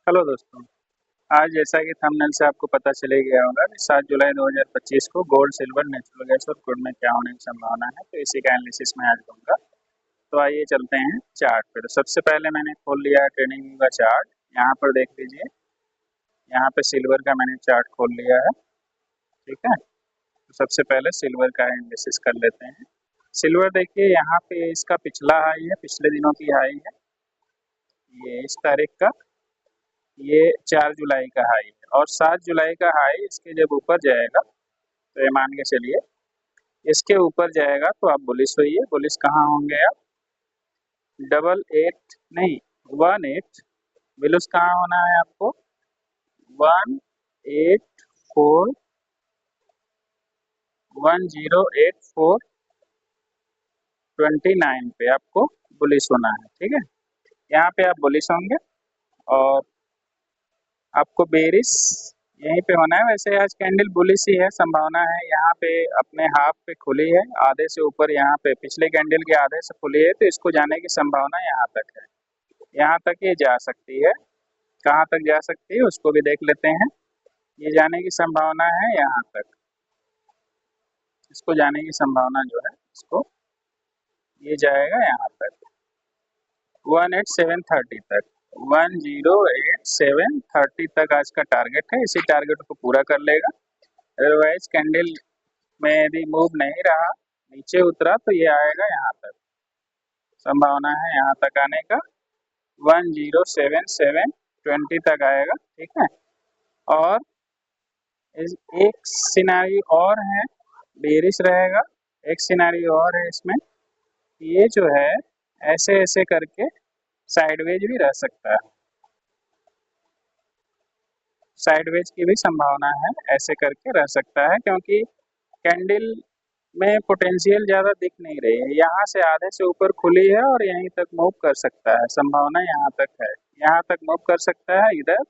Hello दोस्तों। आज जैसा कि थंबनेल से आपको पता चले गया होगा कि 7 जुलाई 2025 को गोल्ड, सिल्वर, नेचुरल गैस और क्रूड में क्या होने की संभावना है, तो इसी का एनालिसिस मैं आज दूंगा। तो आइए चलते हैं चार्ट पे। तो सबसे पहले मैंने खोल लिया है ट्रेडिंग व्यू का चार्ट। यहाँ पर देख लीजिए, यहाँ पे सिल्वर का मैंने चार्ट खोल लिया है। ठीक है, तो सबसे पहले सिल्वर का एनालिसिस कर लेते हैं। सिल्वर देखिए, यहाँ पे इसका पिछला हाई है, पिछले दिनों की हाई है, ये इस तारीख का, ये 4 जुलाई का हाई है और 7 जुलाई का हाई इसके जब ऊपर जाएगा तो ये मान के चलिए इसके ऊपर जाएगा तो आप बुलिश होइए। बुलिश कहाँ होंगे आप? 88 नहीं, 18। बुलिश कहाँ होना है आपको? 184 1084.29 पे आपको बुलिश होना है। ठीक है, यहाँ पे आप बुलिश होंगे और आपको बेरिश यहीं पे होना है। वैसे आज कैंडल बुलिश ही है, संभावना है यहाँ पे अपने हाफ पे खुली है, आधे से ऊपर यहाँ पे पिछले कैंडल के आधे से खुली है, तो इसको जाने की संभावना यहाँ तक है। यहाँ तक ये जा सकती है, कहाँ तक जा सकती है उसको भी देख लेते हैं। ये जाने की संभावना है यहाँ तक, इसको जाने की संभावना जो है इसको, ये जाएगा यहाँ तक 18730 तक, 108,730 तक आज का टारगेट है। इसी टारगेट को पूरा कर लेगा। अदरवाइज कैंडल में यदि मूव नहीं रहा, नीचे उतरा, तो ये आएगा यहाँ तक, संभावना है यहाँ तक आने का 107,720 तक आएगा। ठीक है, और एक सिनारी और है, बेरिश रहेगा। एक सिनारी और है इसमें, ये जो है ऐसे ऐसे करके साइडवेज भी रह सकता है, साइडवेज की भी संभावना है, ऐसे करके रह सकता है, क्योंकि कैंडल में पोटेंशियल ज़्यादा दिख नहीं रही है। यहाँ से आधे से ऊपर खुली है और यहीं तक मूव कर सकता है, संभावना यहाँ तक है, यहाँ तक मूव कर सकता है इधर,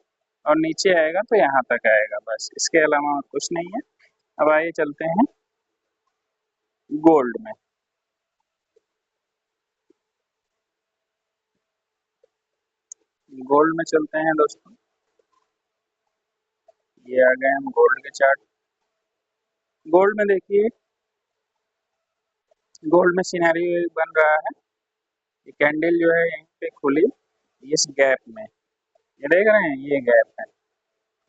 और नीचे आएगा तो यहाँ तक आएगा, बस इसके अलावा और कुछ नहीं है। अब आइए चलते हैं गोल्ड में। गोल्ड में चलते हैं दोस्तों, ये आ गए हम गोल्ड के चार्ट। गोल्ड में देखिए, गोल्ड में सिनेरियो बन रहा है, ये कैंडल जो है यहीं पे खुली इस गैप में, ये देख रहे हैं, ये गैप है,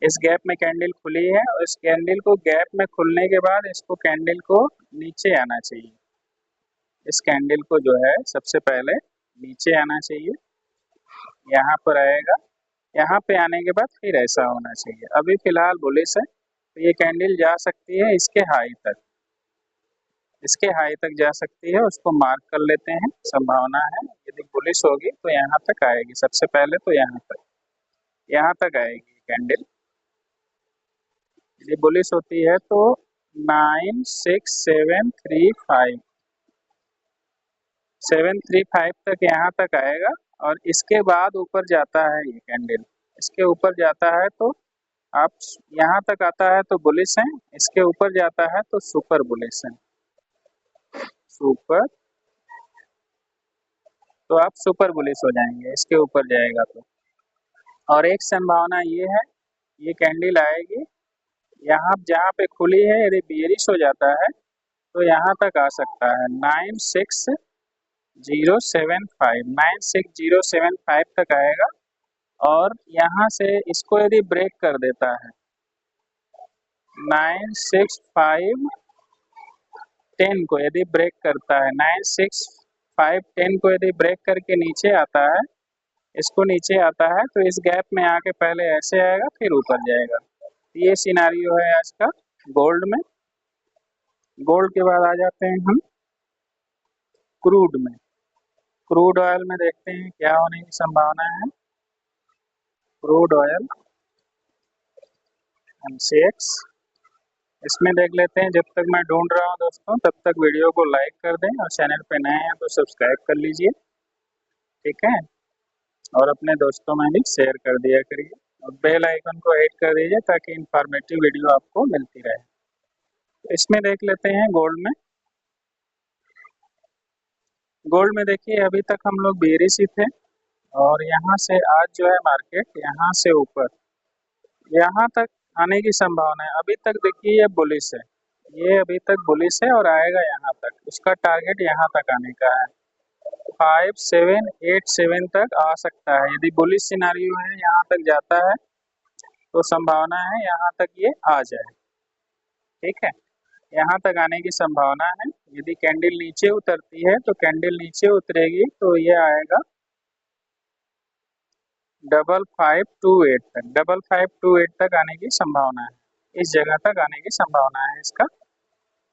इस गैप में कैंडल खुली है और इस कैंडल को गैप में खुलने के बाद इसको कैंडल को नीचे आना चाहिए। इस कैंडल को जो है सबसे पहले नीचे आना चाहिए, यहाँ पर आएगा, यहाँ पे आने के बाद फिर ऐसा होना चाहिए। अभी फिलहाल बुलिश है, तो ये कैंडल जा सकती है इसके हाई तक, इसके हाई तक जा सकती है, उसको मार्क कर लेते हैं। संभावना है यदि बुलिश होगी तो यहाँ तक आएगी, सबसे पहले तो यहाँ तक आएगी कैंडल। यदि बुलिश होती है तो 96735 735 तक यहाँ तक आएगा, और इसके बाद ऊपर जाता है ये कैंडल, इसके ऊपर जाता है तो आप, यहाँ तक आता है तो बुलिश है, इसके ऊपर जाता है तो सुपर बुलिश है, सुपर, तो आप सुपर बुलिश हो जाएंगे इसके ऊपर जाएगा तो। और एक संभावना ये है, ये कैंडल आएगी यहाँ जहाँ पे खुली है, यदि बेरिश हो जाता है तो यहाँ तक आ सकता है 96075 तक आएगा, और यहाँ से इसको यदि ब्रेक कर देता है 96510 को यदि ब्रेक करता है, 96510 को यदि ब्रेक करके नीचे आता है, इसको नीचे आता है, तो इस गैप में आके पहले ऐसे आएगा फिर ऊपर जाएगा। ये सिनारियो है आज का गोल्ड में। गोल्ड के बाद आ जाते हैं हम क्रूड में। क्रूड ऑयल में देखते हैं क्या होने की संभावना है। क्रूड ऑयल MCX, इसमें देख लेते हैं। जब तक मैं ढूंढ रहा हूँ दोस्तों, तब तक वीडियो को लाइक कर दें और चैनल पे नए हैं तो सब्सक्राइब कर लीजिए। ठीक है, और अपने दोस्तों में भी शेयर कर दिया करिए, और बेल आइकन को हिट कर दीजिए ताकि इंफॉर्मेटिव वीडियो आपको मिलती रहे। तो इसमें देख लेते हैं गोल्ड में। गोल्ड में देखिए, अभी तक हम लोग बेरिश ही थे और यहाँ से आज जो है मार्केट यहाँ से ऊपर यहाँ तक आने की संभावना है। अभी तक देखिए ये बुलिश है, ये अभी तक बुलिश है और आएगा यहाँ तक। इसका टारगेट यहाँ तक आने का है, 5787 तक आ सकता है। यदि बुलिश सिनारियो है यहाँ तक जाता है तो संभावना है यहाँ तक ये आ जाए। ठीक है, यहाँ तक आने की संभावना है। यदि कैंडल नीचे उतरती है तो कैंडल नीचे उतरेगी तो ये आएगा 5528 तक, 5528 तक आने की संभावना है। इस जगह तक आने की संभावना है इसका।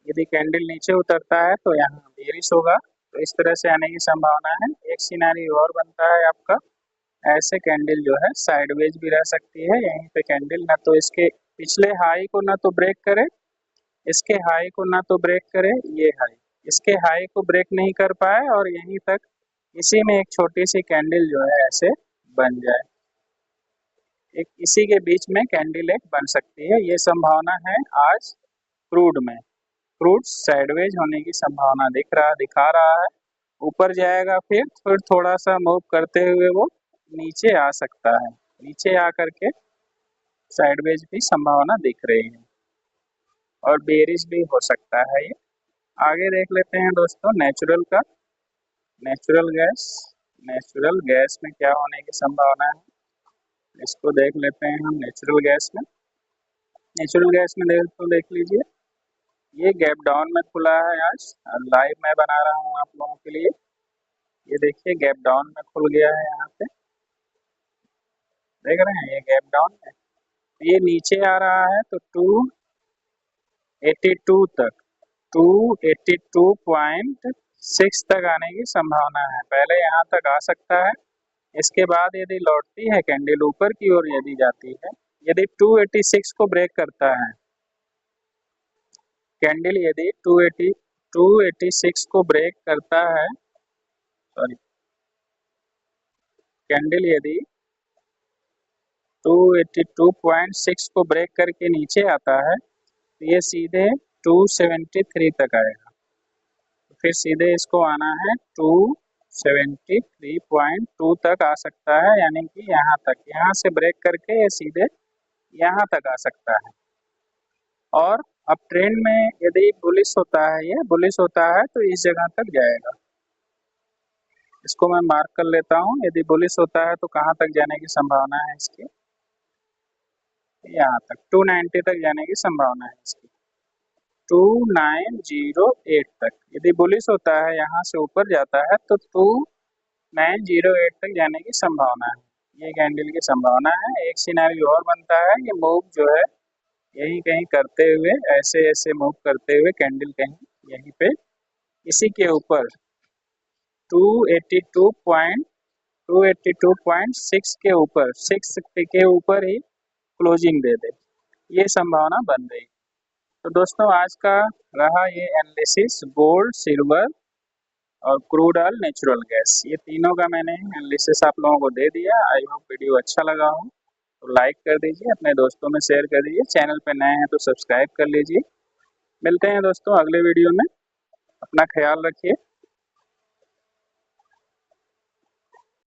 यदि कैंडल नीचे उतरता है तो यहाँ बेरिश होगा, तो इस तरह से आने की संभावना है। एक सिनेरियो और बनता है आपका, ऐसे कैंडल जो है साइडवेज भी रह सकती है। यहीं पे कैंडल ना तो इसके पिछले हाई को ना तो ब्रेक करे, इसके हाई को ना तो ब्रेक करे, ये हाई इसके हाई को ब्रेक नहीं कर पाए और यहीं तक इसी में एक छोटी सी कैंडल जो है ऐसे बन जाए। एक इसी के बीच में कैंडल एक बन सकती है, ये संभावना है आज क्रूड में। क्रूड साइडवेज होने की संभावना दिखा रहा है। ऊपर जाएगा फिर थोड़ा सा मूव करते हुए वो नीचे आ सकता है, नीचे आ करके साइडवेज भी संभावना दिख रही है और बेरिश भी हो सकता है ये। आगे देख लेते हैं दोस्तों नेचुरल का। नेचुरल गैस में क्या होने की संभावना है, इसको देख लेते हैं हम। नेचुरल गैस में देख लीजिए, ये गैप डाउन में खुला है आज, लाइव मैं बना रहा हूँ आप लोगों के लिए। ये देखिए गैप डाउन में खुल गया है, यहाँ पे देख रहे हैं ये गैप डाउन में। ये नीचे आ रहा है तो 282 तक, 282.6 तक आने की संभावना है। पहले यहाँ तक आ सकता है, इसके बाद यदि लौटती है कैंडल ऊपर की ओर यदि जाती है, यदि 286 को ब्रेक करता है कैंडल, यदि 286 को ब्रेक करता है, सॉरी कैंडल यदि 282.6 को ब्रेक करके नीचे आता है तो ये सीधे 273 तक आएगा। तो फिर सीधे इसको आना है 273.2 तक आ सकता है, यानी कि यहाँ तक, यहाँ से ब्रेक करके ये सीधे यहाँ तक आ सकता है। और अब ट्रेंड में यदि बुलिश होता है, ये बुलिश होता है तो इस जगह तक जाएगा। इसको मैं मार्क कर लेता हूँ। यदि बुलिश होता है तो कहाँ तक जाने की संभावना है इसकी, यहाँ तक 290 तक जाने की संभावना है इसकी, 2908 तक। यदि बुलिश होता है यहाँ से ऊपर जाता है तो 2908 तक जाने की संभावना है, ये कैंडल की संभावना है। एक सिनेरियो और बनता है, ये मूव जो है यहीं कहीं करते हुए ऐसे मूव करते हुए कैंडल कहीं यहीं पे इसी के ऊपर 282.6 के ऊपर 6 के ऊपर ही क्लोजिंग दे दे, ये संभावना बन रही। तो दोस्तों आज का रहा ये एनालिसिस गोल्ड, सिल्वर और क्रूड ऑयल, नेचुरल गैस, ये तीनों का मैंने एनालिसिस आप लोगों को दे दिया। आई होप वीडियो अच्छा लगा हो तो लाइक कर दीजिए, अपने दोस्तों में शेयर कर दीजिए, चैनल पे नए हैं तो सब्सक्राइब कर लीजिए। मिलते हैं दोस्तों अगले वीडियो में, अपना ख्याल रखिए।